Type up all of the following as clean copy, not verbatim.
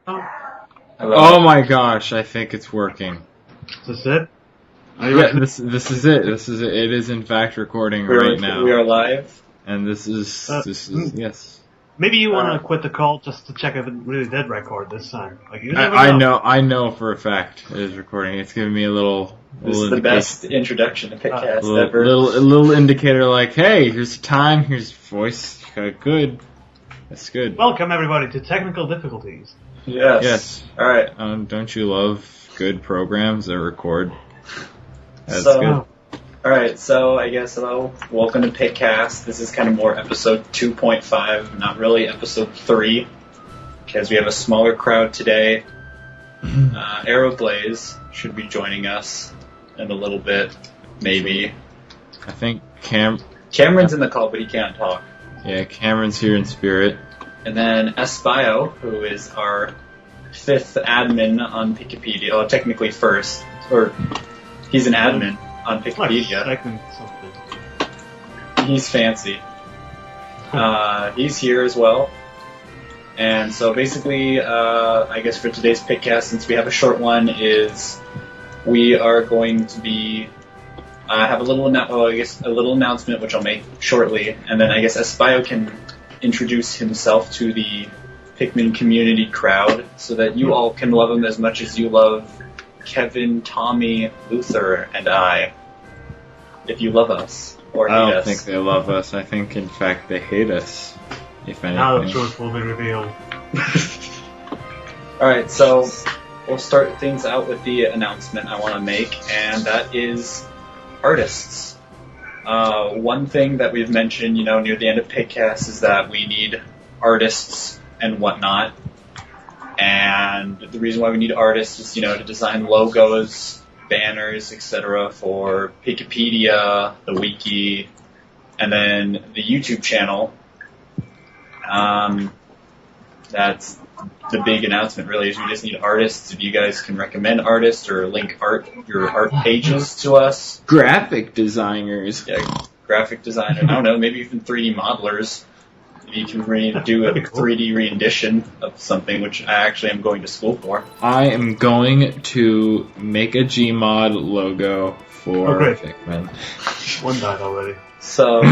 Hello. Oh my gosh, I think it's working. Is this it? Yeah, this is it. This is it. It is in fact recording right now. We are live. And this is yes. Maybe you want to quit the call just to check if it really did record this time. Like you never I know for a fact it is recording. It's giving me a little. This is the best introduction to PikCast ever. A little indicator like, hey, here's the time, here's voice. Good. That's good. Welcome everybody to technical difficulties. Yes. All right. Don't you love good programs that record? That's good. All right. So I guess hello. Welcome to PikCast. This is kind of more episode 2.5, not really episode 3, because we have a smaller crowd today. Aeroblaze should be joining us in a little bit, maybe. I think Cameron's in the call, but he can't talk. Yeah, Cameron's here in spirit. And then Espyo, who is our 5th admin on Pikipedia. Well, technically first. Or he's an admin on Pikipedia. He's fancy. He's here as well. And so basically, I guess for today's PikCast, since we have a short one, is we are going to be have a little announcement which I'll make shortly, and then I guess Espyo can introduce himself to the Pikmin community crowd so that you all can love him as much as you love Kevin, Tommy, Luther, and I. If you love us or hate us. I don't think they love us. I think, in fact, they hate us. If anything. Now the truth will be revealed. Alright, so we'll start things out with the announcement I want to make, and that is artists. One thing that we've mentioned, near the end of PikCast is that we need artists and whatnot. And the reason why we need artists is, to design logos, banners, etc. for Pikipedia, the Wiki, and then the YouTube channel. That's the big announcement, really, is we just need artists. If you guys can recommend artists or link your art pages to us. Graphic designers. Yeah, graphic designer. I don't know, maybe even 3D modelers. You can do a 3D rendition of something, which I actually am going to school for. I am going to make a Gmod logo for Pikmin. One died already. So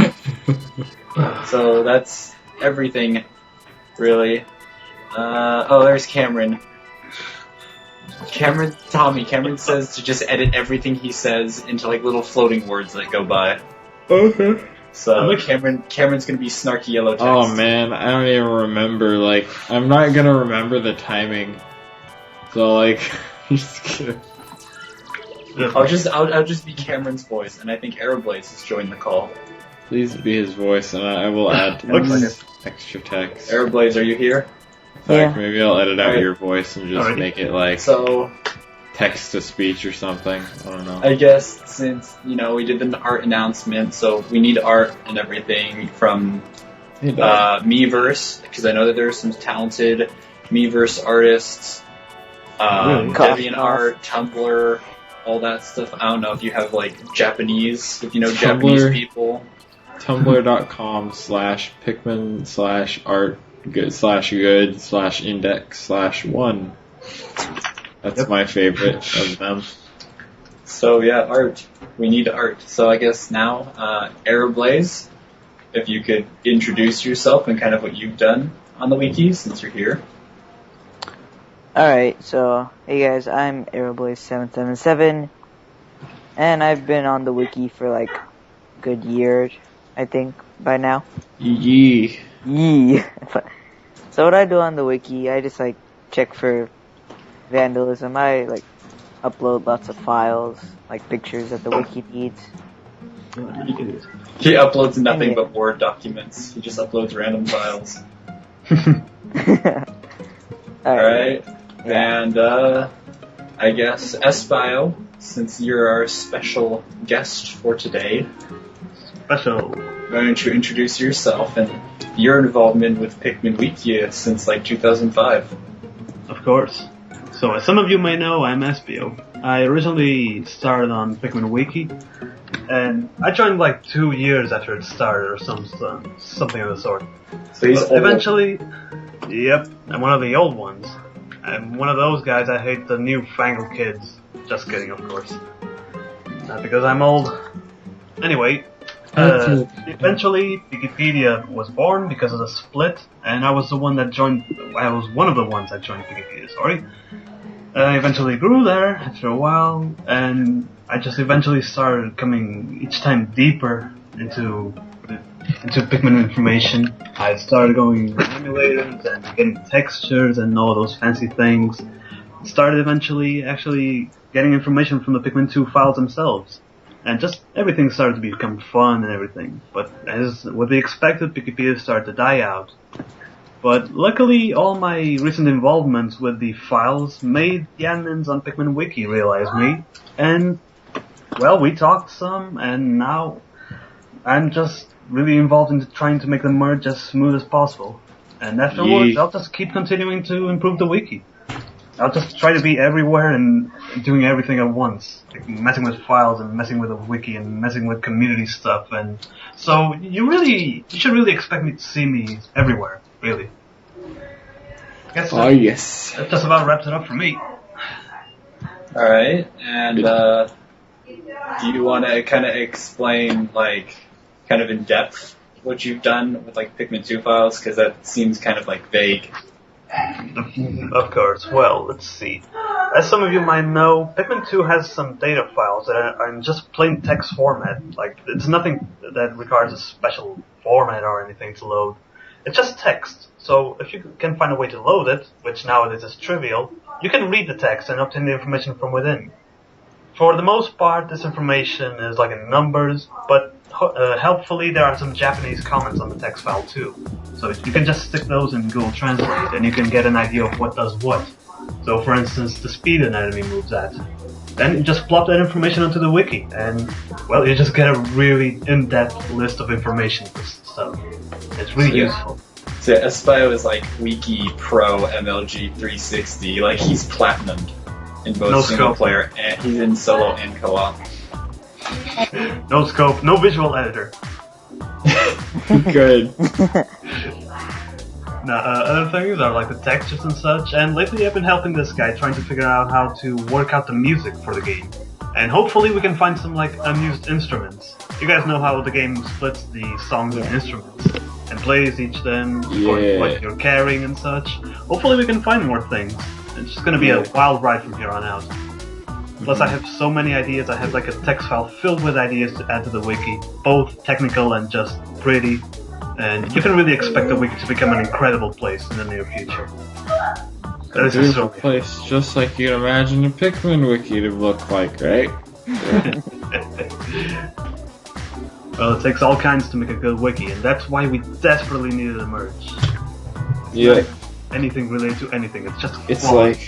that's everything, really. There's Cameron. Cameron says to just edit everything he says into little floating words that go by. Okay. So Cameron's gonna be snarky yellow text. Oh man, I don't even remember. I'm not gonna remember the timing. So just gonna... I'll just be Cameron's voice, and I think Aeroblaze has joined the call. Please be his voice, and I will add extra text. Aeroblaze, are you here? In fact, maybe I'll edit out your voice and just make it text to speech or something. I don't know. I guess since we did the art announcement, so we need art and everything from Miiverse, because I know that there are some talented Miiverse artists, DeviantArt, Tumblr, all that stuff. I don't know if you have Japanese, if you know Japanese people. Tumblr.com/Pikmin/art good/index/1. That's my favorite of them. So yeah, art. We need art. So I guess now, Aeroblaze, if you could introduce yourself and kind of what you've done on the wiki since you're here. Alright, so hey guys, I'm Aeroblaze777, and I've been on the wiki for a good year, I think, by now. Yee. So what I do on the wiki, I just check for vandalism. I upload lots of files, pictures that the wiki needs. He uploads nothing but Word documents. He just uploads random files. Alright. Yeah. And I guess Espyo, since you're our special guest for today. Why don't you introduce yourself and your involvement with Pikmin Wiki since 2005? Of course. So as some of you may know, I'm Espyo. I originally started on Pikmin Wiki, and I joined 2 years after it started or something of the sort. So he's old. Eventually, yep, I'm one of the old ones. I'm one of those guys. I hate the newfangled kids. Just kidding, of course. Not because I'm old. Anyway, eventually Pikipedia was born because of the split, and I was one of the ones that joined Pikipedia, sorry. I eventually grew there after a while, and I just eventually started coming each time deeper into Pikmin information. I started going to emulators and getting textures and all those fancy things. Started eventually actually getting information from the Pikmin 2 files themselves. And just everything started to become fun and everything. But as what they expected, Pikipedia started to die out. But luckily, all my recent involvements with the files made the admins on Pikmin Wiki realize me. And, well, we talked some, and now I'm just really involved in trying to make the merge as smooth as possible. And afterwards, I'll just keep continuing to improve the wiki. I'll just try to be everywhere and doing everything at once. Like messing with files and messing with the wiki and messing with community stuff. And so you should really expect me to see me everywhere, really. I guess yes. That just about wraps it up for me. Alright, and do you want to kind of explain, like, kind of in depth what you've done with, like, Pikmin 2 files? Because that seems kind of, like, vague. Of course. Well, let's see. As some of you might know, Pikmin 2 has some data files that are in just plain text format. Like, it's nothing that requires a special format or anything to load. It's just text. So if you can find a way to load it, which nowadays is trivial, you can read the text and obtain the information from within. For the most part, this information is like in numbers, but helpfully there are some Japanese comments on the text file too. So you can just stick those in Google Translate and you can get an idea of what does what. So for instance, the speed an enemy moves at. Then you just plop that information onto the wiki and, well, you just get a really in-depth list of information for stuff. It's really useful. So Espyo is like Wiki Pro MLG 360, like he's platinumed in both single player and he's in solo and co-op. No scope, no visual editor. Good. Now, other things are like the textures and such, and lately I've been helping this guy trying to figure out how to work out the music for the game. And hopefully we can find some like unused instruments. You guys know how the game splits the songs and instruments and plays each them for what you're carrying and such. Hopefully we can find more things. It's just gonna be a wild ride from here on out. Plus I have so many ideas, I have like a text file filled with ideas to add to the wiki, both technical and just pretty. And you can really expect the wiki to become an incredible place in the near future. A beautiful place, just like you'd imagine a Pikmin wiki to look like, right? Well, it takes all kinds to make a good wiki, and that's why we desperately needed a merge. Yeah. Anything related to anything, it's just it's like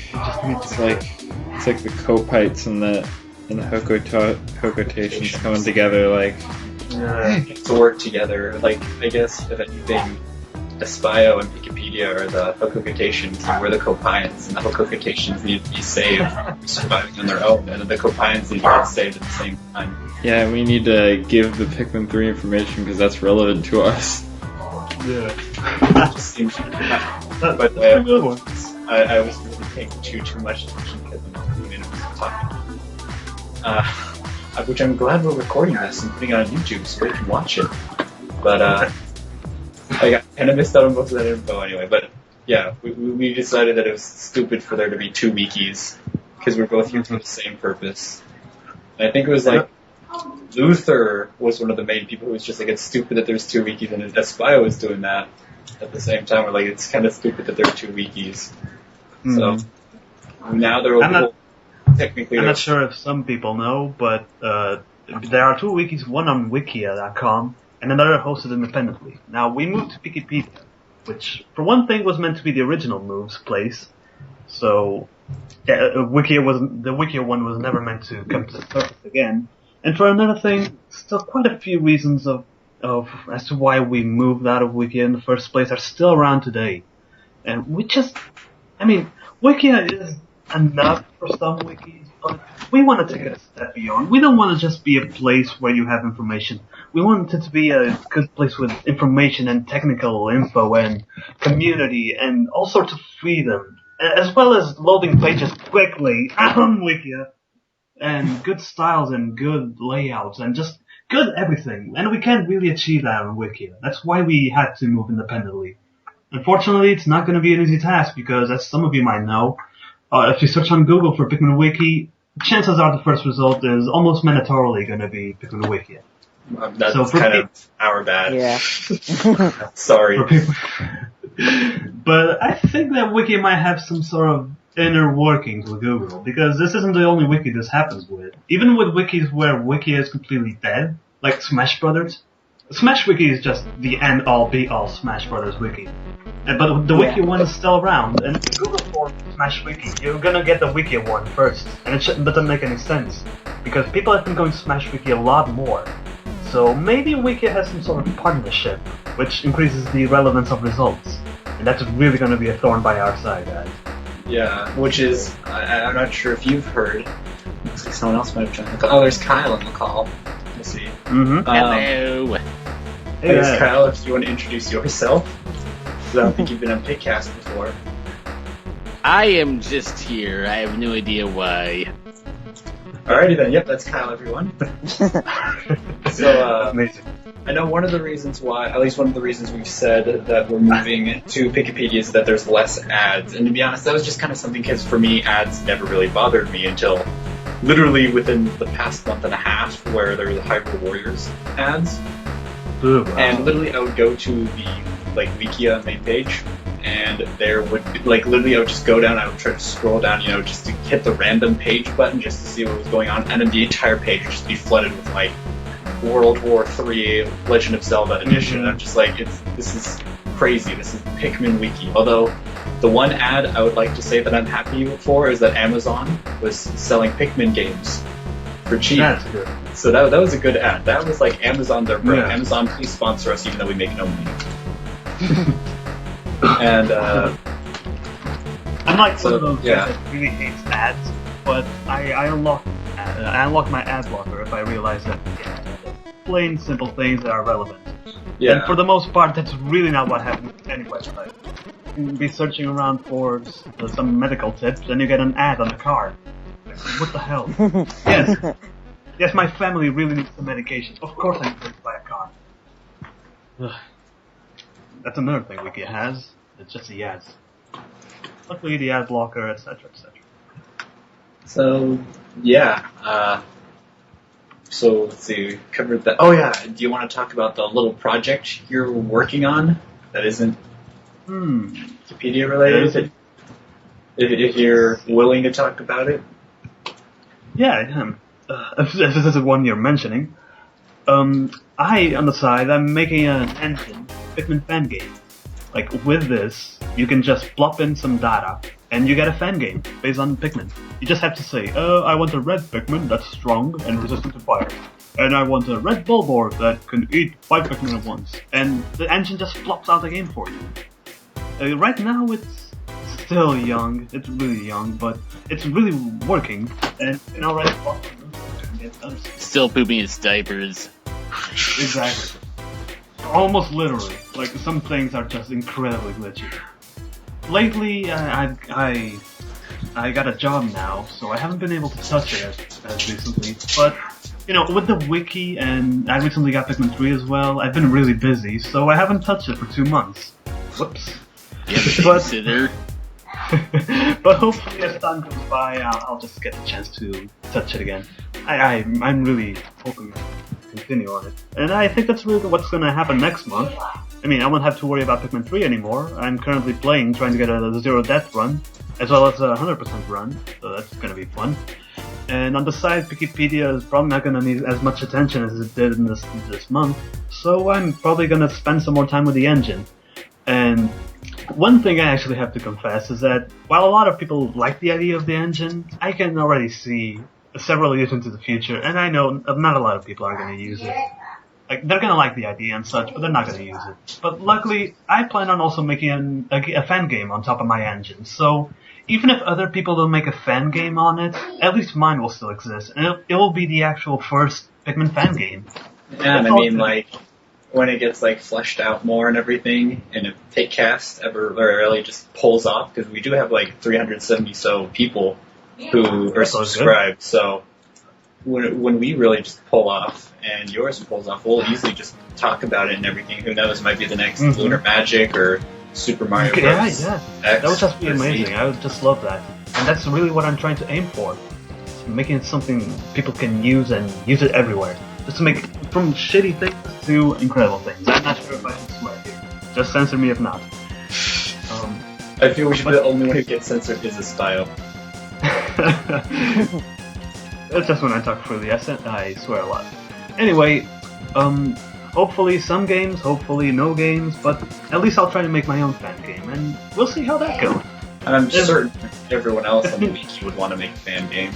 the copites and the hokotations coming together, like to work together. Like I guess if anything, Espyo and Pikipedia are the hokotations, and we're the copians, and the hokotations need to be saved, surviving on their own, and the copians need to be saved at the same time. Yeah, we need to give the Pikmin 3 information because that's relevant to us. Yeah. That just seems but a good one. I was really paying too much attention because I'm talking. Which I'm glad we're recording this and putting it on YouTube so we can watch it. But I got kind of missed out on most of that info anyway. But yeah, we decided that it was stupid for there to be two wikis because we're both using the same purpose. And I think it was like Luther was one of the main people who was just like, it's stupid that there's two wikis, and Espyo was doing that at the same time. We're like, it's kind of stupid that there are two wikis. So now they're technically. I'm not sure if some people know, but there are two wikis, one on wikia.com and another hosted independently. Now, we moved to Pikipedia, which, for one thing, was meant to be the original move's place. So, the Wikia one was never meant to come to the surface again. And for another thing, still quite a few reasons of as to why we moved out of Wikia in the first place are still around today. And Wikia is enough for some wikis, but we want to take it a step beyond. We don't want to just be a place where you have information. We want it to be a good place with information and technical info and community and all sorts of freedom. as well as loading pages quickly on Wikia, and good styles and good layouts and just good everything. And we can't really achieve that on Wikia. That's why we had to move independently. Unfortunately, it's not going to be an easy task because, as some of you might know, if you search on Google for Pikmin Wiki, chances are the first result is almost mandatorily going to be Pikmin Wiki. That's so kind of our bad. Yeah. Sorry. But I think that Wiki might have some sort of inner workings with Google, because this isn't the only Wiki this happens with. Even with Wikis where Wiki is completely dead, like Smash Brothers. Smash Wiki is just the end-all, be-all Smash Brothers Wiki. But the Wiki one is still around, and if you Google for Smash Wiki, you're gonna get the Wiki one first. And it doesn't make any sense, because people have been going to Smash Wiki a lot more. So maybe Wiki has some sort of partnership, which increases the relevance of results. And that's really gonna be a thorn by our side, guys. Yeah, which is, I'm not sure if you've heard. Looks like someone else might have joined the call. Oh, there's Kyle on the call. We'll see. Hello. Hey, Kyle, if you want to introduce yourself. Because I don't think you've been on PikCast before. I am just here. I have no idea why. Alrighty then. Yep, that's Kyle, everyone. So, amazing. I know one of the reasons why, at least one of the reasons we've said that we're moving to Pikipedia is that there's less ads. And to be honest, that was just kind of something, because for me, ads never really bothered me until literally within the past month and a half, where there were the Hyrule Warriors ads. Ooh, wow. And literally I would go to the, Wikia main page, and there would, literally I would just go down, I would try to scroll down, just to hit the random page button just to see what was going on, and then the entire page would just be flooded with, World War III Legend of Zelda edition. Mm-hmm. I'm just this is crazy. This is Pikmin Wiki. Although, the one ad I would like to say that I'm happy for is that Amazon was selling Pikmin games for cheap. That's good. So that was a good ad. That was like Amazon, their bro. Yeah. Amazon, please sponsor us, even though we make no money. And I'm like one of those guys that really hates ads, but I unlock my ad blocker if I realize that plain simple things that are relevant. Yeah. And for the most part, that's really not what happens with any website. You can be searching around for some medical tips, and you get an ad on a car. What the hell? Yes, my family really needs some medication. Of course I need to buy a car. Ugh. That's another thing Wiki has. It's just the ads. Luckily, the ad blocker, etc., etc. So, yeah. So, let's see, we covered that. Oh, yeah, do you want to talk about the little project you're working on that isn't Wikipedia related? If you're willing to talk about it? Yeah, I am. If this is the one you're mentioning. On the side, I'm making an engine, Pikmin fan game. With this, you can just plop in some data, and you get a fan game based on Pikmin. You just have to say, I want a red Pikmin that's strong and resistant to fire. And I want a red Bulbor that can eat 5 Pikmin at once. And the engine just plops out the game for you. Right now, it's still young. It's really young, but it's really working. And already still pooping his diapers. Exactly. Almost literally. Some things are just incredibly glitchy. Lately, I got a job now, so I haven't been able to touch it as recently. But, with the wiki, and I recently got Pikmin 3 as well, I've been really busy, so I haven't touched it for 2 months. Whoops. But hopefully as time goes by, I'll just get the chance to touch it again. I'm really hoping to continue on it. And I think that's really what's going to happen next month. I mean, I won't have to worry about Pikmin 3 anymore. I'm currently trying to get a 0 death run, as well as a 100% run, so that's going to be fun. And on the side, Pikipedia is probably not going to need as much attention as it did in this month, so I'm probably going to spend some more time with the engine. And one thing I actually have to confess is that while a lot of people like the idea of the engine, I can already see several years into the future, and I know not a lot of people are going to use it. They're going to like the idea and such, but they're not going to use it. But luckily, I plan on also making a fan game on top of my engine, so even if other people don't make a fan game on it, at least mine will still exist, and it will be the actual first Pikmin fan game. Yeah, and I mean, when it gets like fleshed out more and everything, and if PikCast ever really just pulls off, because we do have like 370 so people who are subscribed, so when we really just pull off and yours pulls off, we'll easily just talk about it and everything. Who knows, might be the next Lunar Magic or Super Mario Bros. Yeah. That would just be amazing. I would just love that. And that's really what I'm trying to aim for. Making it something people can use and use it everywhere. Just to make from shitty things to incredible things. I'm not sure if I can swear here. Just censor me if not. I feel we should be the only one who gets censored is a style. It's just when I talk freely. I swear a lot. Anyway, hopefully some games, hopefully no games, but at least I'll try to make my own fan game, and we'll see how that goes. And I'm certain everyone else on the Wiki would want to make a fan game.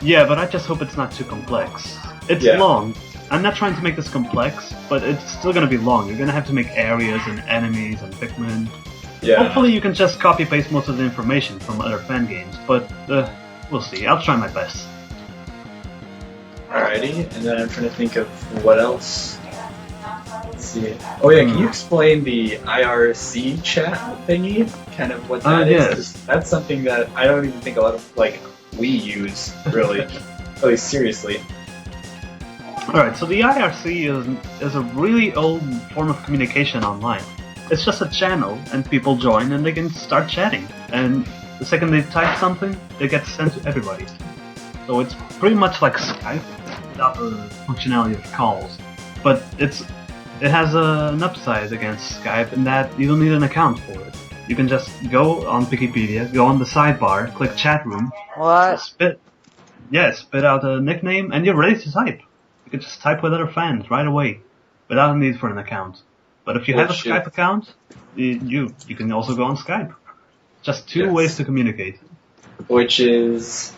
Yeah, but I just hope it's not too complex. It's long. I'm not trying to make this complex, but it's still going to be long. You're going to have to make areas and enemies and Pikmin. Yeah. Hopefully you can just copy-paste most of the information from other fan games, but we'll see. I'll try my best. Alrighty, and then I'm trying to think of what else. Let's see. Oh yeah, can you explain the IRC chat thingy? Kind of what that is? Yes. That's something that I don't even think a lot of we use really, really seriously. Alright, so the IRC is a really old form of communication online. It's just a channel, and people join and they can start chatting. And the second they type something, it gets sent to everybody. So it's pretty much like Skype, without the functionality of calls. But it has an upside against Skype in that you don't need an account for it. You can just go on Pikipedia, go on the sidebar, click chat room, spit out a nickname, and you're ready to type. You can just type with other fans right away, without a need for an account. But if you have a Skype account, you can also go on Skype. Just two ways to communicate. Which is,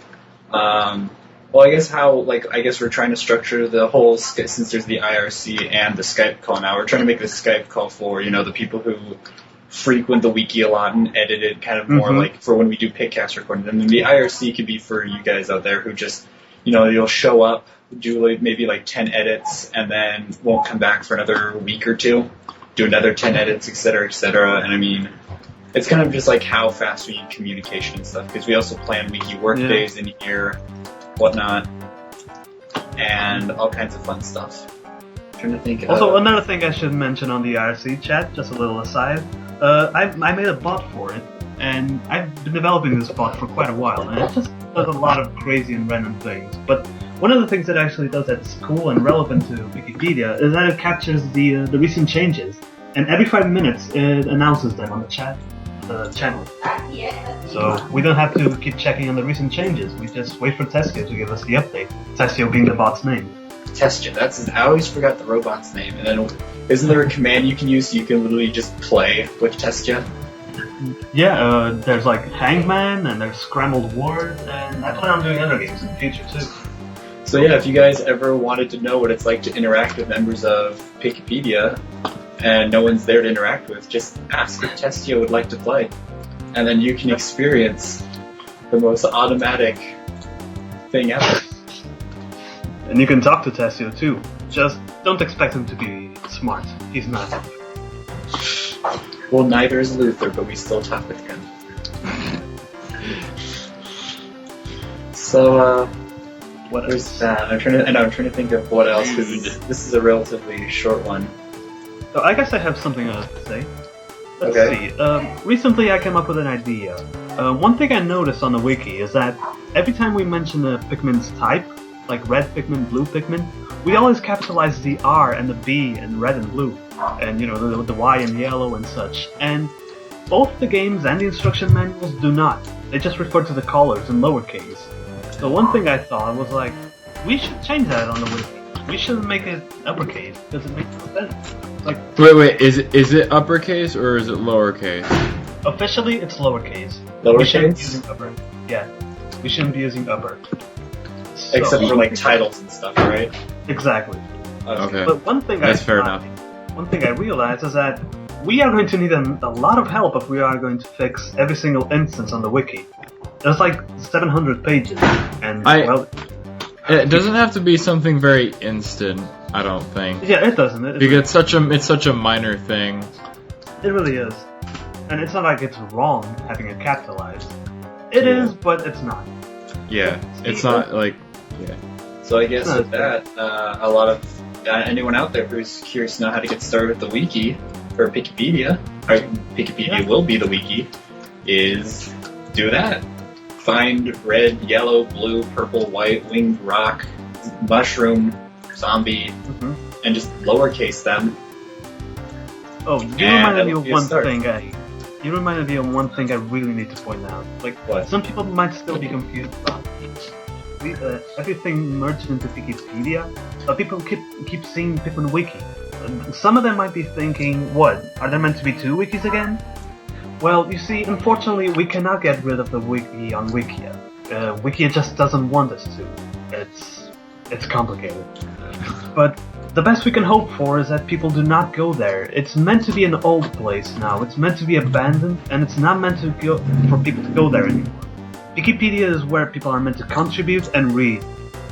well, I guess we're trying to structure the whole, since there's the IRC and the Skype call now, we're trying to make the Skype call for, the people who frequent the Wiki a lot and edit it kind of more like for when we do PikCast recording. And then the IRC could be for you guys out there who just, you'll show up, do maybe 10 edits, and then won't come back for another week or two, do another 10 edits, etc., etc. And I mean, it's kind of just like how fast we need communication and stuff, because we also plan Wiki work days in here, whatnot, and all kinds of fun stuff. I'm trying to think. Also, another thing I should mention on the IRC chat, just a little aside, I made a bot for it, and I've been developing this bot for quite a while, and it just does a lot of crazy and random things. But one of the things it actually does that's cool and relevant to Wikipedia is that it captures the recent changes, and every 5 minutes it announces them on the channel. So we don't have to keep checking on the recent changes. We just wait for Testio to give us the update. Testio being the bot's name. Testio, I always forgot the robot's name. And then isn't there a command you can use so you can literally just play with Testio? Yeah, there's Hangman and there's Scrambled Word, and I plan on doing other games in the future too. So yeah, if you guys ever wanted to know what it's like to interact with members of Pikipedia, and no one's there to interact with, just ask if Testio would like to play. And then you can experience the most automatic thing ever. And you can talk to Testio too. Just don't expect him to be smart. He's not. Well, neither is Luther, but we still talk with him. So, what is that? I'm trying to think of what else, because this is a relatively short one. So I guess I have something to say. Let's see. Recently I came up with an idea. One thing I noticed on the wiki is that every time we mention a Pikmin's type, like red Pikmin, blue Pikmin, we always capitalize the R and the B in red and blue, and the Y in yellow and such. And both the games and the instruction manuals do not. They just refer to the colors in lowercase. So one thing I thought was we should change that on the wiki. We should make it uppercase, because it makes more sense. Wait, is it uppercase or is it lowercase? Officially, it's lowercase. Lowercase? We shouldn't be using upper. Yeah, we shouldn't be using upper. So, except for titles and stuff, right? Exactly. Okay. But one thing One thing I realized is that we are going to need a lot of help if we are going to fix every single instance on the wiki. There's 700 pages, and it doesn't have to be something very instant. I don't think. Yeah, it doesn't. Because it's such a minor thing. It really is. And it's not like it's wrong having it capitalized. It is, but it's not. Yeah, it's not like... Yeah. So I guess with that, a lot of... anyone out there who's curious to know how to get started with the Wiki, or Pikipedia, or Pikipedia will be the Wiki, is do that. Find red, yellow, blue, purple, white, winged rock, mushroom, zombie, and just lowercase them. Oh, you reminded me of one thing. You reminded me of one thing I really need to point out. Like, what? Some people might still be confused about everything merged into Pikipedia. People keep seeing Pikmin Wiki. Some of them might be thinking, what? Are there meant to be 2 wikis again? Well, you see, unfortunately, we cannot get rid of the wiki on Wikia. Wikia just doesn't want us to. It's complicated. But the best we can hope for is that people do not go there. It's meant to be an old place now. It's meant to be abandoned, and it's not meant to for people to go there anymore. Wikipedia is where people are meant to contribute and read.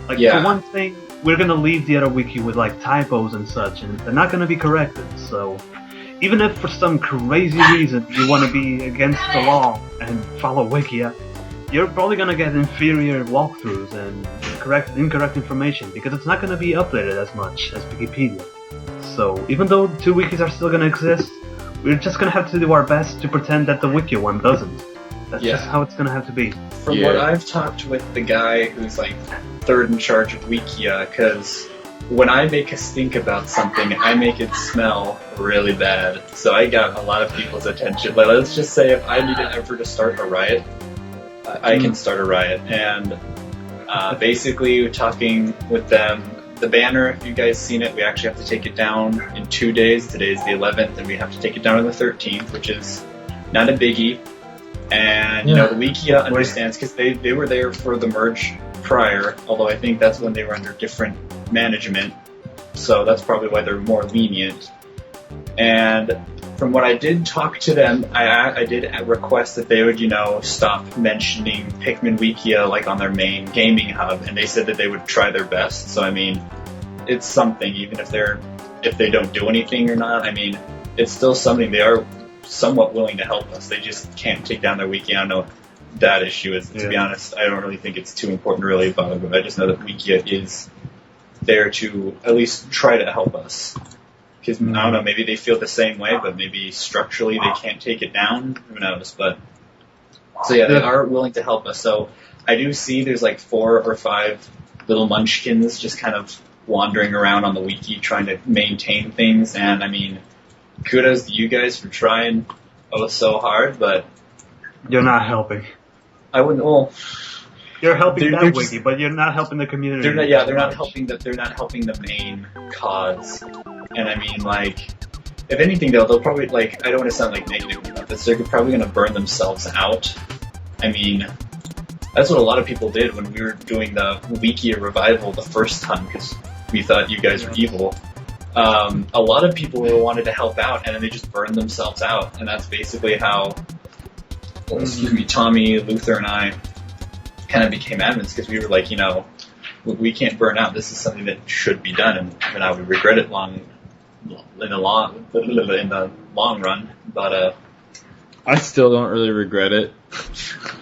For one thing, we're gonna leave the other wiki with typos and such, and they're not gonna be corrected. So, even if for some crazy reason you want to be against the law and follow Wikia, you're probably gonna get inferior walkthroughs and incorrect information because it's not gonna be updated as much as Wikipedia. So, even though 2 wikis are still gonna exist, we're just gonna have to do our best to pretend that the Wiki one doesn't. That's just how it's gonna have to be. From what I've talked with the guy who's 3rd in charge of Wikia, because when I make a stink about something, I make it smell really bad. So I got a lot of people's attention. Let's just say if I needed ever to start a riot, I can start a riot. And basically, talking with them, the banner, if you guys seen it, we actually have to take it down in 2 days. Today's the 11th, and we have to take it down on the 13th, which is not a biggie. And, the Wikia understands, because they were there for the merge prior, although I think that's when they were under different management, so that's probably why they're more lenient. And from what I did talk to them, I did request that they would, stop mentioning Pikmin Wikia on their main gaming hub, and they said that they would try their best. So I mean, it's something, even if they don't do anything or not. I mean, it's still something. They are somewhat willing to help us. They just can't take down their Wiki. I don't know what that issue is. To be honest, I don't really think it's too important to really bother, but I just know that Wikia is there to at least try to help us. Because, I don't know, maybe they feel the same way, but maybe structurally they can't take it down. Who knows? But so yeah, they are willing to help us. So I do see there's 4 or 5 little munchkins just kind of wandering around on the Wiki trying to maintain things, and I mean, kudos to you guys for trying so hard, but you're not helping. I wouldn't. Well, you're helping that wiki, but you're not helping the community. They're not helping the main cause. And I mean, if anything, they'll probably I don't want to sound negative about this. They're probably going to burn themselves out. I mean, that's what a lot of people did when we were doing the Wikia revival the first time, because we thought you guys were evil. A lot of people wanted to help out, and then they just burned themselves out, and that's basically how, Tommy, Luther, and I kind of became admins, because we were we can't burn out. This is something that should be done, and I would regret it in the long run. But I still don't really regret it.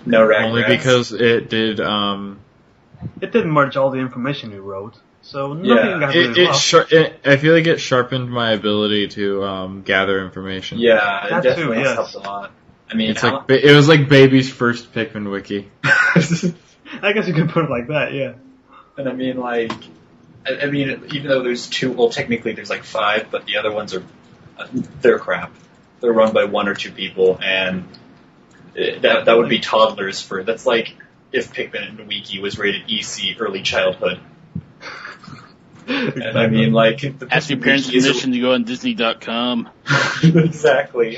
No regrets. Only because it did. It didn't merge all the information we wrote. So nothing got really lost. I feel like it sharpened my ability to gather information. Yeah, it definitely helped a lot. I mean, it was like baby's first Pikmin wiki. I guess you could put it like that, yeah. And I mean, even though there's 2, well, technically there's 5, but the other ones they're crap. They're run by 1 or 2 people, and that would be toddlers that's if Pikmin Wiki was rated EC, early childhood. And I mean, ask your parents' permission to go on Disney.com. Exactly.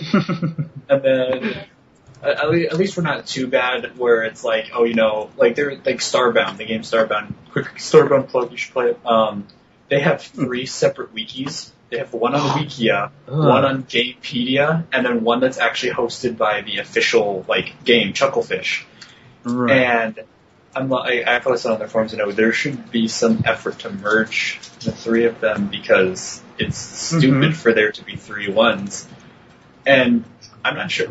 And then, at least we're not too bad where it's they're Starbound, the game Starbound. Quick Starbound plug, you should play it. They have 3 separate wikis. They have one on Wikia, one on Gamepedia, and then one that's actually hosted by the official game, Chucklefish. Right. And I posted on their forums, there should be some effort to merge the three of them because it's stupid for there to be 3 ones. And I'm not sure.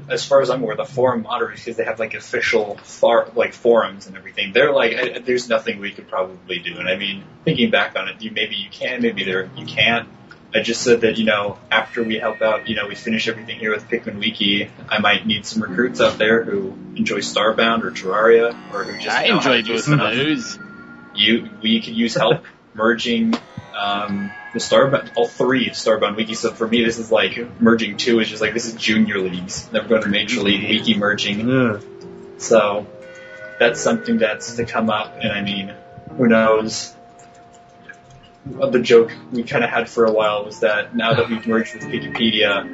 As far as I'm aware, the forum moderators, because they have official forums and everything, they're there's nothing we could probably do. And I mean, thinking back on it, maybe you can, maybe you can't. I just said that, after we help out, we finish everything here with Pikmin Wiki, I might need some recruits out there who enjoy Starbound or Terraria, or who just enjoy both of those. We could use help merging the Starbound, all 3 Starbound Wiki. So for me, this is merging 2 is just this is junior leagues. Never going to Major League Wiki merging. Yeah. So that's something that's to come up, and I mean, who knows? The joke we kind of had for a while was that now that we've merged with Pikipedia,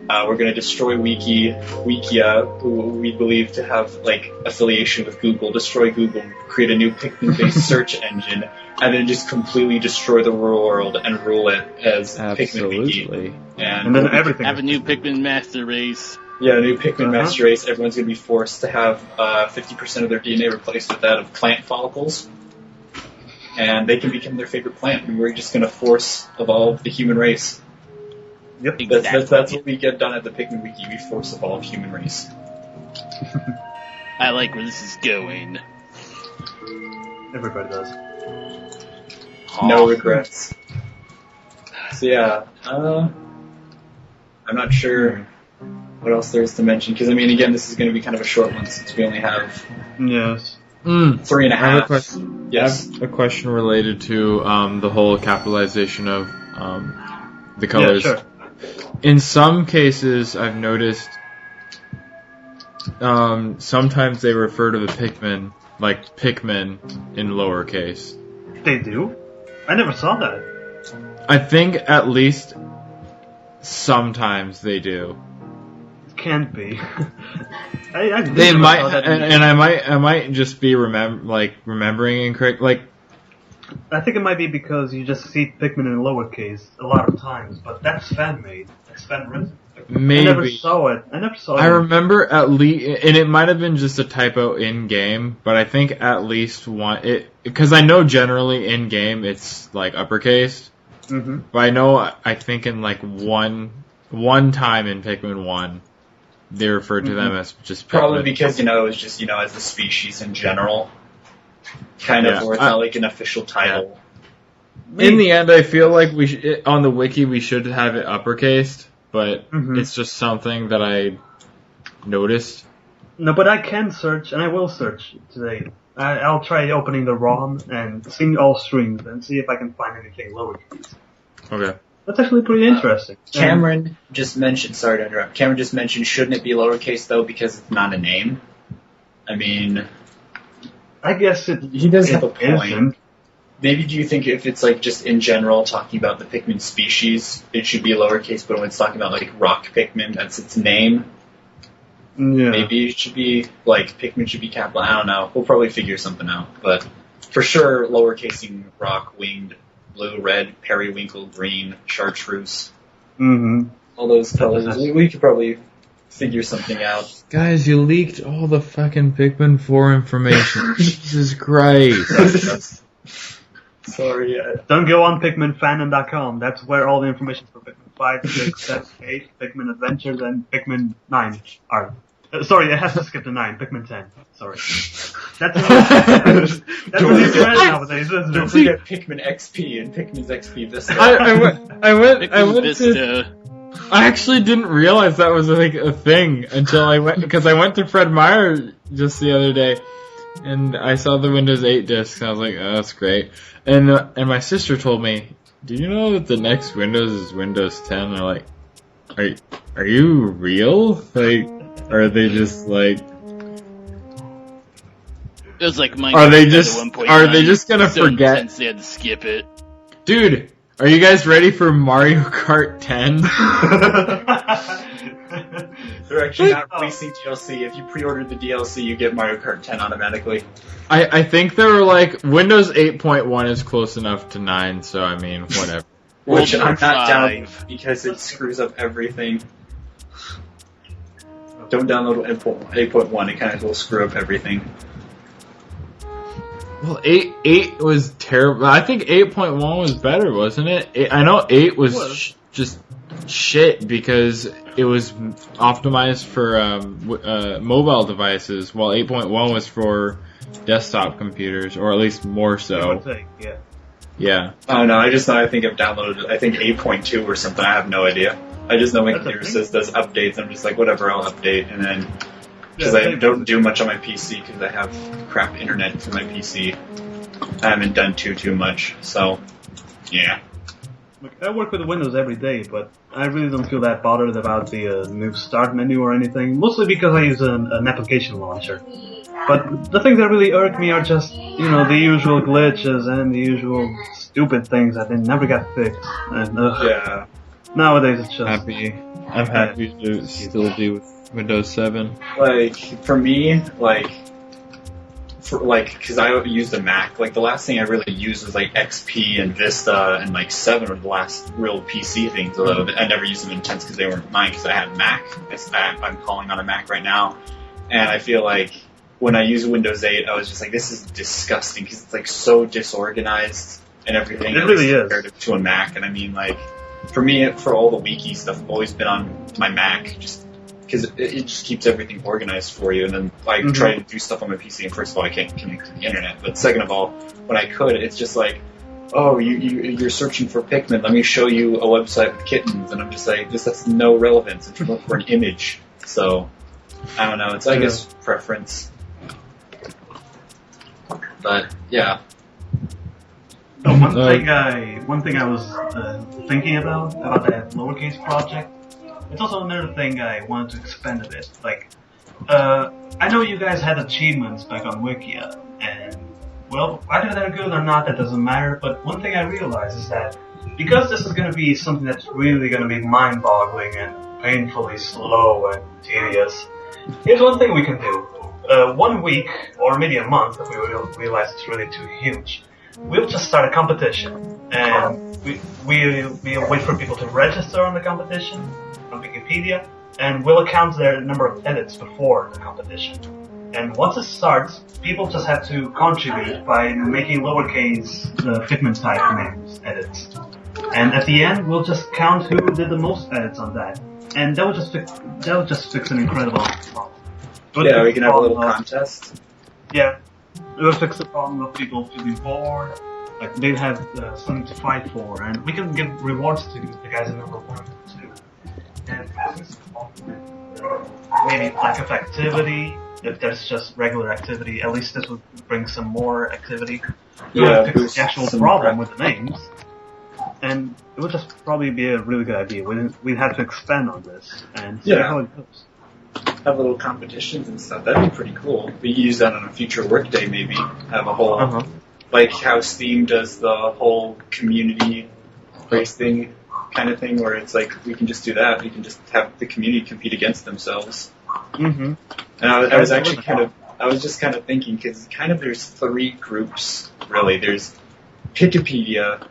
we're going to destroy Wikia, who we believe to have affiliation with Google, destroy Google, create a new Pikmin-based search engine, and then just completely destroy the world and rule it as Pikmin Wiki. And then everything. Have a new Pikmin master race. Yeah, a new Pikmin master race. Everyone's going to be forced to have 50% of their DNA replaced with that of plant follicles. And they can become their favorite plant, and we're just going to force evolve the human race. Yep, exactly. That's what we get done at the Pikmin Wiki. We force evolve human race. I like where this is going. Everybody does. No regrets. So yeah, I'm not sure what else there is to mention, because I mean, again, this is going to be kind of a short one since we only have 3.5. I have a question. Yes. I have a question related to the whole capitalization of the colors. Yeah, sure. In some cases, I've noticed sometimes they refer to the Pikmin like Pikmin in lowercase. They do? I never saw that. I think at least sometimes they do. It can't be. They might, and I might just be remembering incorrect. I think it might be because you just see Pikmin in lowercase a lot of times, but that's fan-made. That's fan-written. Maybe. I never saw it. I remember at least, and it might have been just a typo in-game, but I think at least one, because I know generally in-game it's uppercase, but I think in one time in Pikmin 1, they referred to them as just Pikmin. Probably because, it was just, as a species in general. Kind of, or it's not an official title. Yeah. In the end, I feel like on the wiki we should have it uppercased, but it's just something that I noticed. No, but I can search, and I will search today. I'll try opening the ROM and seeing all streams and see if I can find anything lowercase. Okay. That's actually pretty interesting. Cameron just mentioned, sorry to interrupt, Cameron just mentioned, shouldn't it be lowercase though because it's not a name? I mean, I guess he does have a point. Maybe do you think if it's just in general talking about the Pikmin species, it should be lowercase, but when it's talking about rock Pikmin, that's its name? Yeah. Maybe it should be Pikmin should be capital. I don't know. We'll probably figure something out, but for sure, lowercasing rock, winged, blue, red, periwinkle, green, chartreuse. All those colors. We could probably figure something out. Guys, you leaked all the fucking Pikmin 4 information. Jesus Christ. Sorry. Don't go on PikminFandom.com. That's where all the information for Pikmin 5, 6, 7, 8, Pikmin Adventures, and Pikmin 9 are. Sorry, it has to skip to 9. Pikmin 10. Sorry. That's what you read nowadays, isn't it? Don't forget Pikmin XP and Pikmin's XP Vista. I went to... I actually didn't realize that was a thing until I went, because I went to Fred Meyer just the other day, and I saw the Windows 8 discs, and I was like, oh, that's great. And my sister told me, do you know that the next Windows is Windows 10? And I'm like, are you real? Or are they just It was Minecraft are they just gonna forget? Since they had to skip it. Dude, are you guys ready for Mario Kart 10? They're actually not releasing DLC. If you pre-ordered the DLC, you get Mario Kart 10 automatically. I think they were Windows 8.1 is close enough to 9, so I mean, whatever. Which I'm not down with because it screws up everything. don't download 8.1. It kind of will screw up everything. Well, 8 was terrible. I think 8.1 was better, wasn't it? I know 8 was just shit because it was optimized for mobile devices, while 8.1 was for desktop computers, or at least more so. Yeah. Yeah. Oh no, I think I've downloaded, I think 8.2 or something. I have no idea. I just know my computer says does updates. I'm just like, whatever, I'll update, and then because I don't do much on my PC because I have crap internet for my PC. I haven't done too much, so yeah. Look, I work with Windows every day, but I really don't feel that bothered about the new start menu or anything, mostly because I use an application launcher. But the things that really irk me are just, the usual glitches and the usual stupid things that they never got fixed. And, yeah. Nowadays it's just... I'm happy to still do with Windows 7. Like, for me, because I used a Mac, the last thing I really used was XP and Vista and 7 were the last real PC things, although I never used them in intense because they weren't mine because I had Mac. I'm calling on a Mac right now, and I feel like when I used Windows 8, I was just like, this is disgusting because it's so disorganized and everything. It really is. Compared to a Mac, and I mean, for me, for all the Wiki stuff, I've always been on my Mac, just because it just keeps everything organized for you. And then I try to do stuff on my PC, and first of all, I can't connect to the internet. But second of all, when I could, it's just oh, you're searching for Pikmin. Let me show you a website with kittens, and I'm just like, this has no relevance. It's looking for an image. So I don't know. It's I guess preference. But yeah. One thing I was thinking about that lowercase project. It's also another thing I wanted to expand a bit. I know you guys had achievements back on Wikia, and well, whether they're good or not, that doesn't matter. But one thing I realized is that because this is going to be something that's really going to be mind-boggling and painfully slow and tedious, here's one thing we can do. 1 week, or maybe a month, if we realize it's really too huge, we'll just start a competition, and we'll wait for people to register on the competition on Pikipedia, and we'll count their number of edits before the competition. And once it starts, people just have to contribute by making lowercase Pikmin type names edits. And at the end, we'll just count who did the most edits on that, and that will just fix an incredible problem. Yeah, we can have a little contest. Yeah, it will fix the problem of people feeling bored. They have something to fight for, and we can give rewards to the guys in number 1 and 2. And maybe lack of activity. If there's just regular activity, at least this would bring some more activity. It would fix the actual problem with the names. And it would just probably be a really good idea. We'd have to expand on this and see how it goes. Have little competitions and stuff. That'd be pretty cool. We use that on a future workday, maybe. Have a whole, how Steam does the whole community race thing, kind of thing, where it's we can just do that. We can just have the community compete against themselves. Mm-hmm. And I was actually I was just kind of thinking, because there's 3 groups, really. There's Pikipedia,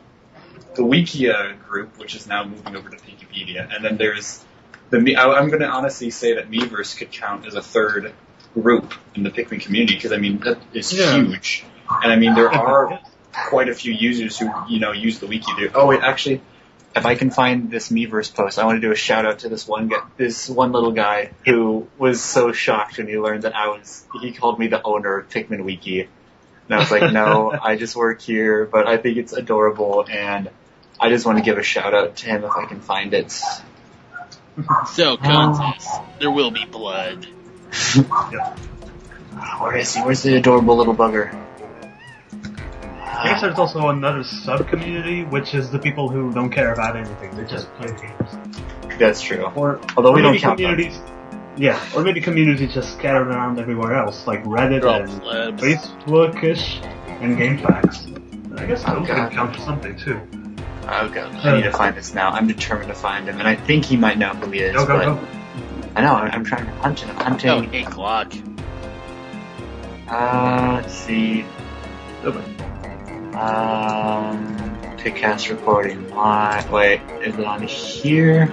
the Wikia group, which is now moving over to Pikipedia, and then there's I'm going to honestly say that Miiverse could count as a 3rd group in the Pikmin community, because, that is huge. And, there are quite a few users who, use the wiki. Actually, if I can find this Miiverse post, I want to do a shout-out to this one little guy who was so shocked when he learned that he called me the owner of Pikmin Wiki. And I was like, no, I just work here, but I think it's adorable, and I just want to give a shout-out to him if I can find it. So, contest. There will be blood. Where is he? Where's the adorable little bugger? I guess there's also another sub-community, which is the people who don't care about anything. They just play games. That's true. Although we don't count communities. Yeah, or maybe communities just scattered around everywhere else, like Reddit and Facebook-ish and GameFAQs. I guess those could count for something, too. Oh god, I need to find this now. I'm determined to find him, and I think he might know who he is. Go. I know, I'm trying to hunt him. I'm hunting. 8 o'clock. Let's see. PikCast recording. Wait, is it on here?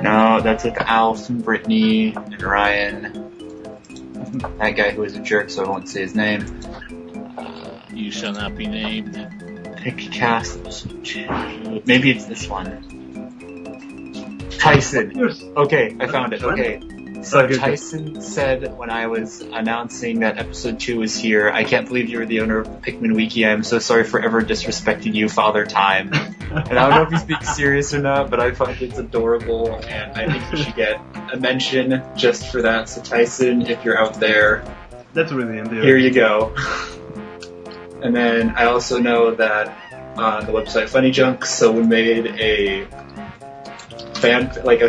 No, that's with Alf and Brittany and Ryan. That guy who was a jerk, so I won't say his name. You shall not be named. PikCast. Maybe it's this one. Tyson. Okay, I found it. Okay. So Tyson said when I was announcing that episode 2 was here, I can't believe you're the owner of Pikmin Wiki. I am so sorry for ever disrespecting you, Father Time. And I don't know if he's being serious or not, but I find it's adorable, and I think you should get a mention just for that. So Tyson, if you're out there, that's really endearing. Here you go. And then I also know that on the website Funny Junk, someone made a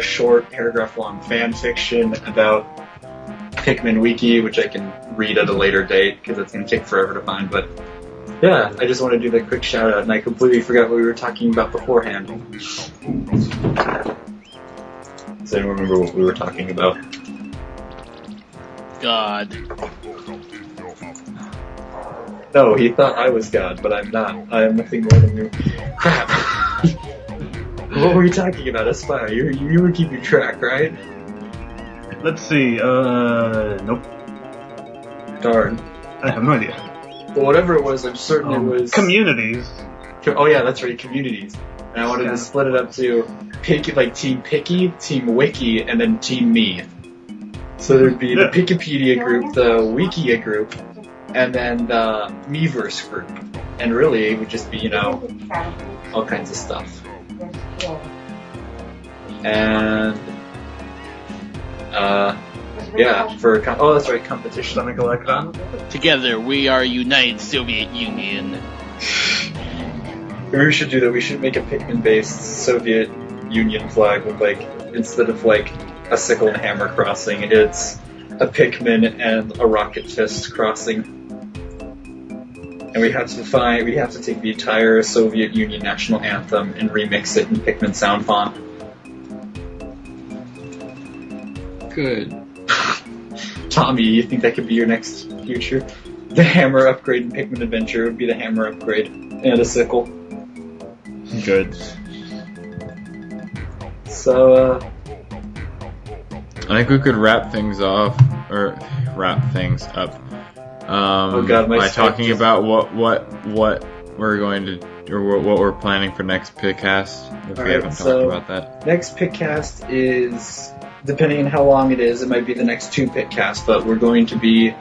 short paragraph-long fan fiction about Pikmin Wiki, which I can read at a later date because it's going to take forever to find. But yeah, I just want to do the quick shout-out, and I completely forgot what we were talking about beforehand. Does anyone remember what we were talking about? God. No, he thought I was God, but I'm not. I am nothing more than you. Crap! What were you talking about, Espyo? You were keeping track, right? Let's see, nope. Darn. I have no idea. But whatever it was, I'm certain it was... Communities. Oh yeah, that's right, communities. And I wanted to split it up to Team Picky, Team Wiki, and then Team Me. So there'd be the Pikipedia group, the Wikia group, and then the Meverse group. And really, it would just be, all kinds of stuff. And, that's right, competition. Together, we are United Soviet Union. Maybe we should do that. We should make a Pikmin-based Soviet Union flag with, instead of, a sickle and hammer crossing, it's a Pikmin and a rocket fist crossing. And we have to take the entire Soviet Union national anthem and remix it in Pikmin sound font. Good. Tommy, you think that could be your next future? The hammer upgrade in Pikmin Adventure would be the hammer upgrade and a sickle. Good. So, I think we could wrap things up. By talking about what we're going to, or what we're planning for next PikCast, if we haven't talked about that. Next PikCast is, depending on how long it is, it might be the next 2 PikCasts, but we're going to be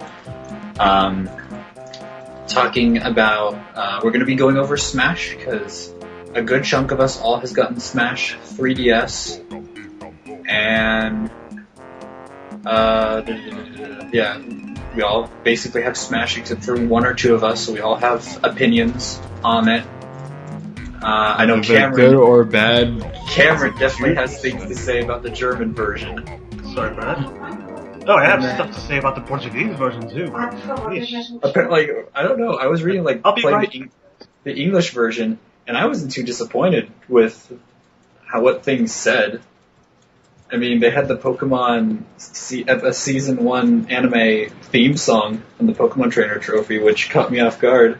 talking about, we're going to be going over Smash, because a good chunk of us all has gotten Smash 3DS, and we all basically have Smash except for 1 or 2 of us, so we all have opinions on it. I know Cameron... Good or bad? Cameron definitely has things to say about the German version. Sorry, Brad. Oh, I have stuff to say about the Portuguese version, too. I don't know, I was reading, playing the English version, and I wasn't too disappointed with what things said. I mean, they had the Pokemon Season 1 anime theme song on the Pokemon Trainer Trophy, which caught me off guard.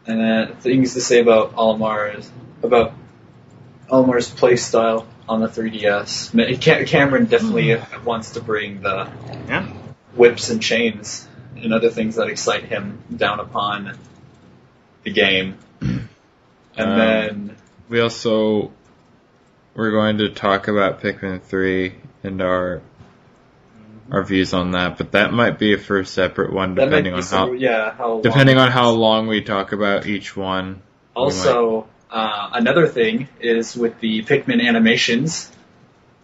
And things to say about Almar's playstyle on the 3DS. Cameron definitely wants to bring the whips and chains and other things that excite him down upon the game. And then... We're going to talk about Pikmin 3 and our views on that, but that might be for a separate one, depending on how long we talk about each one. Also, another thing is with the Pikmin animations,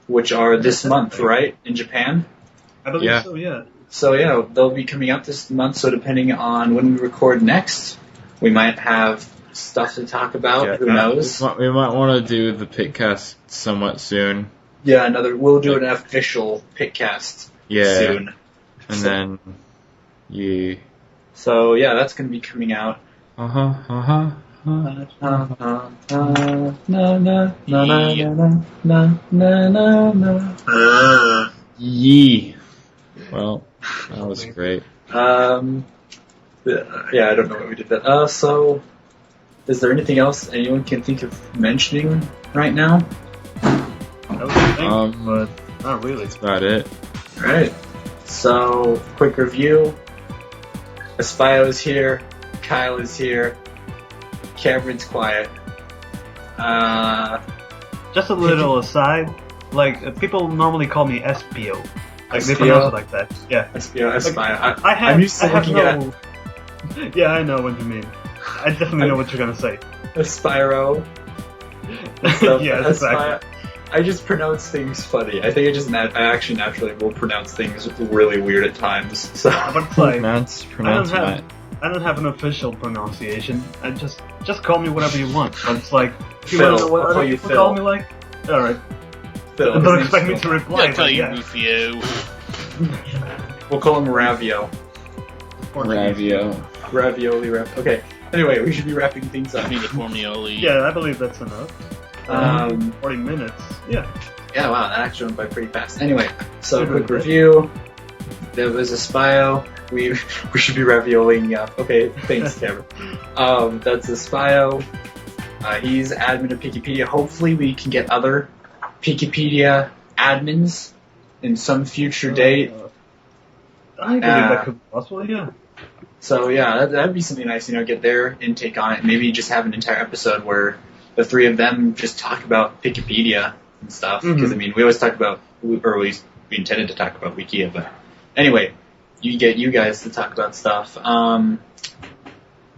which are this month, right, in Japan? I believe so, yeah. So yeah, they'll be coming out this month, so depending on when we record next, we might have stuff to talk about, who knows? We might want to do the PikCast somewhat soon. Yeah, we'll do an official PikCast soon. And then, So yeah, that's going to be coming out. Yee. Well, that was great. Yeah, I don't know what we did that. So, is there anything else anyone can think of mentioning right now? think, but not really. That's about it. Alright. So, quick review. Espyo is here. Kyle is here. Cameron's quiet. Just a little aside, like, people normally call me Espyo. Like, they pronounce it like that. Yeah. Espyo. I'm used to looking at... Yeah, I know what you mean. I definitely know what you're gonna say. Aspiro. Yeah, exactly. I just pronounce things funny. I think I actually naturally will pronounce things really weird at times. So, but it's like, pronounce I don't have an official pronunciation. I just call me whatever you want. But it's like, if you want to know what other people call me like, all right. Phil. Don't expect me to reply. I'll tell you, Rufio. We'll call him Ravio. Ravioli. Okay. Anyway, we should be wrapping things up. I mean the formioli. Yeah, I believe that's enough. 40 minutes. Yeah. Yeah, wow, that actually went by pretty fast. Anyway, so quick review. There was Espyo. We should be ravioliing up. Okay, thanks, Cameron. That's Espyo. He's admin of Pikipedia. Hopefully we can get other Pikipedia admins in some future date. I believe that could be possible, yeah. So yeah, that'd be something nice, get their intake on it. Maybe just have an entire episode where the three of them just talk about Pikipedia and stuff. Because we always talk about, or at least we intended to talk about Wiki, but anyway, you get you guys to talk about stuff. Pikmin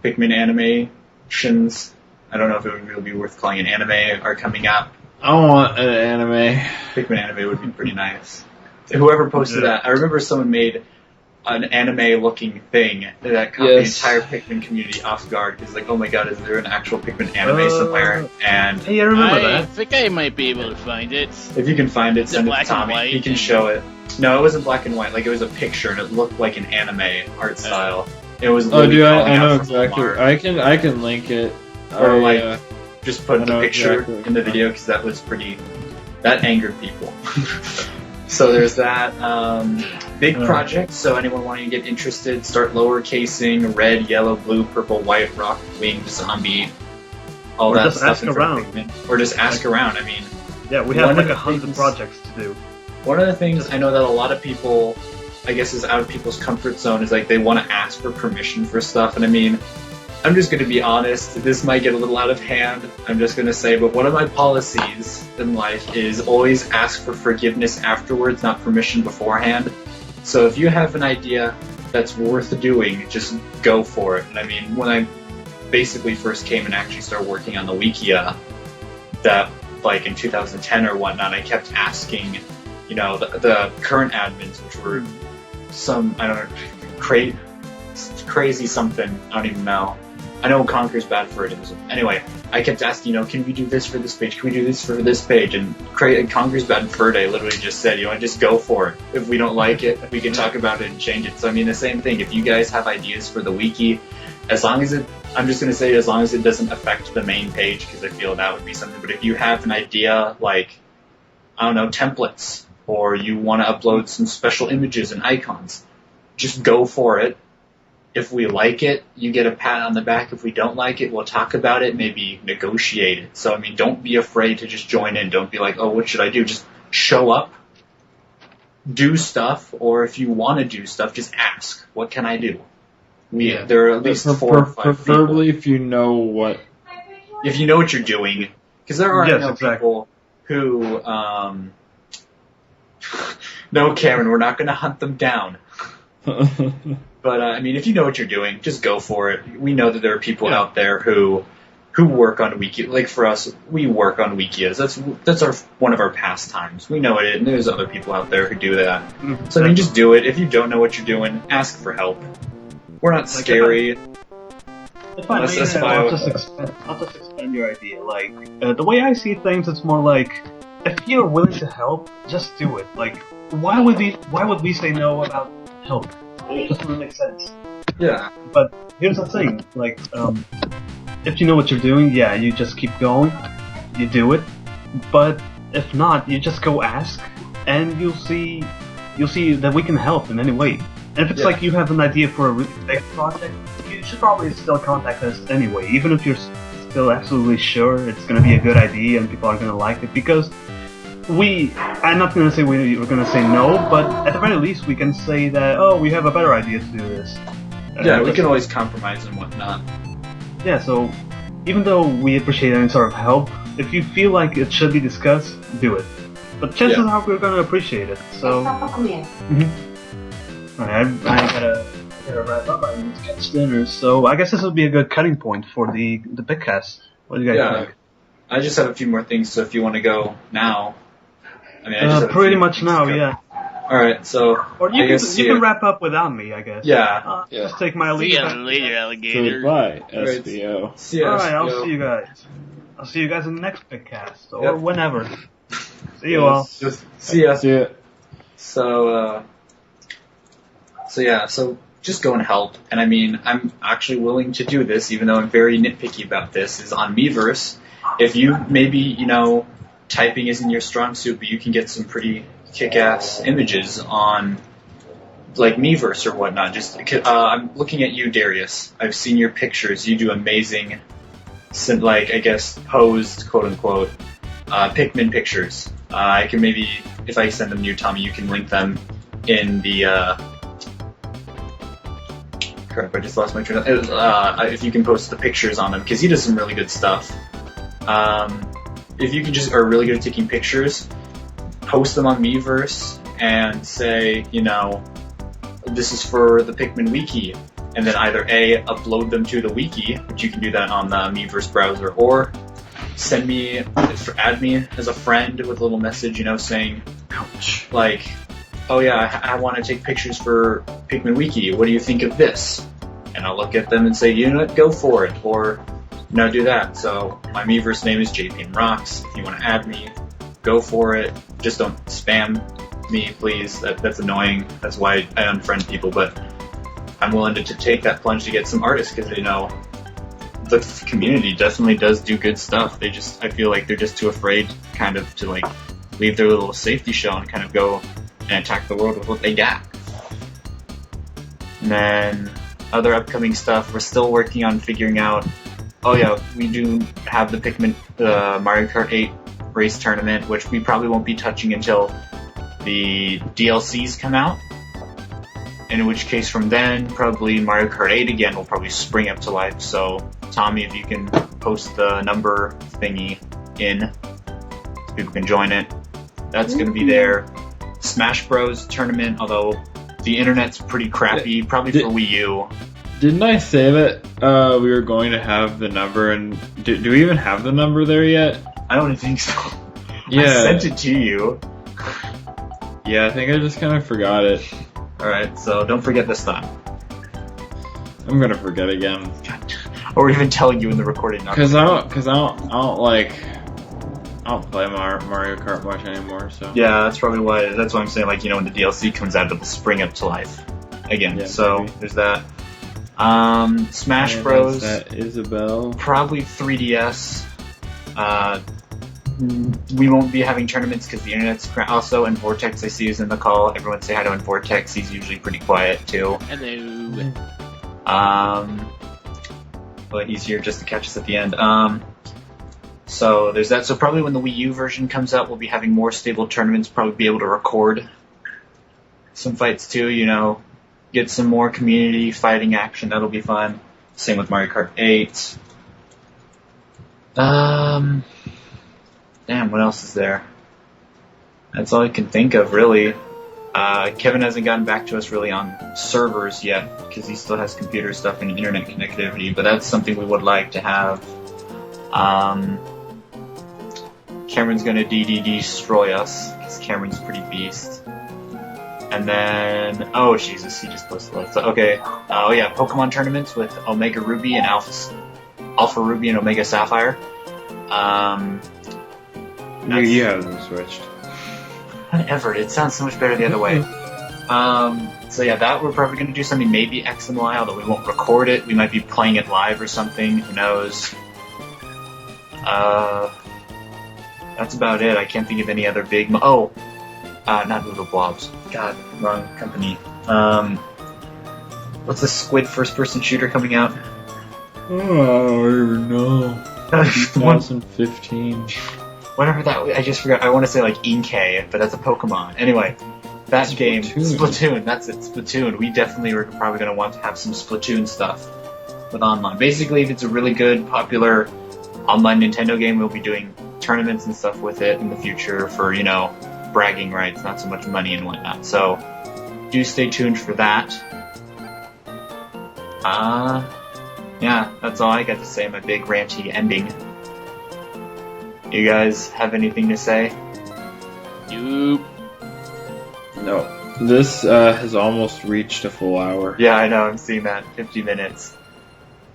animations. I don't know if it would really be worth calling it anime, are coming up. I want an anime. Pikmin anime would be pretty nice. Whoever posted that, I remember someone made an anime-looking thing that caught the entire Pikmin community off guard. Because like, oh my god, is there an actual Pikmin anime somewhere? And hey, I remember that. I think I might be able to find it. If you can find it, send it to black and Tommy. white? He can show it. No, it wasn't black and white. Like, it was a picture, and it looked like an anime art style. It was. Oh, dude, I know out from exactly. Walmart. I can link it. Or just put the picture exactly. in the video because that was pretty. That angered people. So there's that. Big project, so anyone wanting to get interested, start lowercasing, red, yellow, blue, purple, white, rock, winged, zombie, all that stuff. Or just ask around. I mean, yeah, we have like 100 projects to do. One of the things I know that a lot of people, I guess, is out of people's comfort zone is like they want to ask for permission for stuff, and I mean, I'm just going to be honest, this might get a little out of hand, I'm just going to say, but one of my policies in life is always ask for forgiveness afterwards, not permission beforehand. So if you have an idea that's worth doing, just go for it. And I mean, when I basically first came and actually started working on the Wiki, that like in 2010 or whatnot, I kept asking, the current admins, which were some, I don't know, crazy something, I don't even know. I know Conker's bad for it. Anyway, I kept asking, can we do this for this page? Can we do this for this page? And Conker's bad for it. I literally just said, just go for it. If we don't like it, we can talk about it and change it. So I mean, the same thing. If you guys have ideas for the wiki, I'm just going to say as long as it doesn't affect the main page, because I feel that would be something. But if you have an idea like, I don't know, templates, or you want to upload some special images and icons, just go for it. If we like it, you get a pat on the back. If we don't like it, we'll talk about it, maybe negotiate it. So, I mean, don't be afraid to just join in. Don't be like, oh, what should I do? Just show up, do stuff, or if you want to do stuff, just ask, what can I do? There are at least 4 or 5 preferably people. If you know what you're doing. Because there are people who, no, Cameron, we're not going to hunt them down. But, I mean, if you know what you're doing, just go for it. We know that there are people out there who work on Wiki. Like, for us, we work on Wikias. That's one of our pastimes. We know it, and there's other people out there who do that. So, I mean, just do it. If you don't know what you're doing, ask for help. We're not scary. I'll just expand your idea. Like, the way I see things, it's more like, if you're willing to help, just do it. Like, why would we say no about help? It just doesn't make sense. Yeah. But here's the thing, like, if you know what you're doing, you just keep going, you do it. But if not, you just go ask, and you'll see that we can help in any way. And if it's like you have an idea for a really big project, you should probably still contact us anyway, even if you're still absolutely sure it's going to be a good idea and people are going to like it, because I'm not going to say we're going to say no, but at the very least we can say that, we have a better idea to do this. Yeah, we can always compromise and whatnot. Yeah, so even though we appreciate any sort of help, if you feel like it should be discussed, do it. But chances are we're going to appreciate it, so... Alright, I gotta wrap up, I need to catch dinner, so I guess this would be a good cutting point for the PikCast. What do you guys think? I just have a few more things, so if you want to go now... pretty much now, yeah. Alright, so... Or you can wrap up without me, I guess. Yeah. Just take my leave. See you later, alligator. Goodbye, Espyo. Alright, I'll see you guys. I'll see you guys in the next PikCast, or whenever. See you all. See ya. See ya. So just go and help. And I mean, I'm actually willing to do this, even though I'm very nitpicky about this, is on Miiverse. If you maybe, typing isn't your strong suit, but you can get some pretty kick-ass images on, like, Miiverse or whatnot. I'm looking at you, Darius. I've seen your pictures. You do amazing, posed, quote-unquote, Pikmin pictures. I can maybe, if I send them to you, Tommy, you can link them in the, crap, I just lost my train of if you can post the pictures on them, because he does some really good stuff. If you are really good at taking pictures, post them on Miiverse and say, this is for the Pikmin Wiki, and then either A, upload them to the Wiki, which you can do that on the Miiverse browser, or add me as a friend with a little message, saying, like, oh yeah, I want to take pictures for Pikmin Wiki, what do you think of this? And I'll look at them and say, go for it, or do that. So my Miiverse name is JPNRocks. If you want to add me, go for it. Just don't spam me, please. That's annoying. That's why I unfriend people. But I'm willing to take that plunge to get some artists, because the community definitely does do good stuff. I feel like they're just too afraid kind of to leave their little safety show and kind of go and attack the world with what they got. And then other upcoming stuff, we're still working on figuring out. Oh yeah, we do have the Pikmin Mario Kart 8 race tournament, which we probably won't be touching until the DLCs come out. In which case, from then, probably Mario Kart 8 again will probably spring up to life. So, Tommy, if you can post the number thingy in, so people can join it, that's going to be there. Smash Bros. Tournament, although the internet's pretty crappy, probably for Wii U. Didn't I save it? We were going to have the number, and do we even have the number there yet? I don't think so. Yeah. I sent it to you. Yeah, I think I just kind of forgot it. Alright, so don't forget this time. I'm gonna forget again. Or even telling you in the recording. Because I don't play Mario Kart much anymore, so. Yeah, that's probably why. That's why I'm saying, when the DLC comes out, it'll spring up to life again. Yeah, so maybe. There's that. Smash Bros. That Isabel. Probably 3DS. We won't be having tournaments because the internet's also, and Vortex I see is in the call. Everyone say hi to Vortex. He's usually pretty quiet too. Hello. But he's here just to catch us at the end. So there's that. So probably when the Wii U version comes out, we'll be having more stable tournaments. Probably be able to record some fights too. Get some more community fighting action. That'll be fun. Same with Mario Kart 8. Damn, what else is there? That's all I can think of, really. Kevin hasn't gotten back to us really on servers yet, because he still has computer stuff and internet connectivity, but that's something we would like to have. Cameron's gonna destroy us, because Cameron's pretty beast. And then, oh Jesus, he just posted that. So, okay, oh yeah, Pokemon tournaments with Omega Ruby and Alpha Ruby and Omega Sapphire. You have them switched. Whatever, it sounds so much better the other way. So yeah, that we're probably going to do something, maybe X and Y, although we won't record it. We might be playing it live or something, who knows. That's about it. I can't think of any other big... not Noodle Blobs. God, wrong company. What's the Squid first-person shooter coming out? Oh, I don't even know. 2015. whatever that. I just forgot. I want to say like Inkay, but that's a Pokemon. Anyway, that game, Splatoon. That's it, Splatoon. We definitely are probably going to want to have some Splatoon stuff with online. Basically, if it's a really good, popular online Nintendo game, we'll be doing tournaments and stuff with it in the future for, you know, bragging rights, not so much money and whatnot. So, do stay tuned for that. Yeah, that's all I got to say. My big ranty ending. You guys have anything to say? You. No. This has almost reached a full hour. Yeah, I know. I'm seeing that. 50 minutes.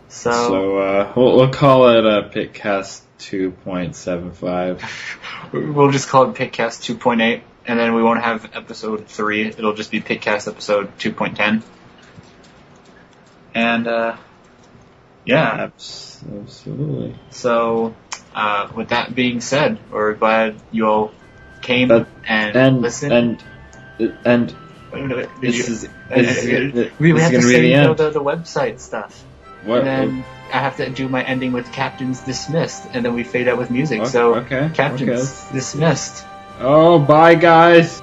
So we'll call it a PikCast 2.75. We'll just call it PikCast 2.8, and then we won't have episode 3. It'll just be PikCast episode 2.10. And, yeah. Absolutely. So, with that being said, we're glad you all came and listened. And we have to say, you know, the website stuff. What? And then I have to do my ending with Captains Dismissed, and then we fade out with music. Okay, so, Captains Dismissed. Oh, bye, guys.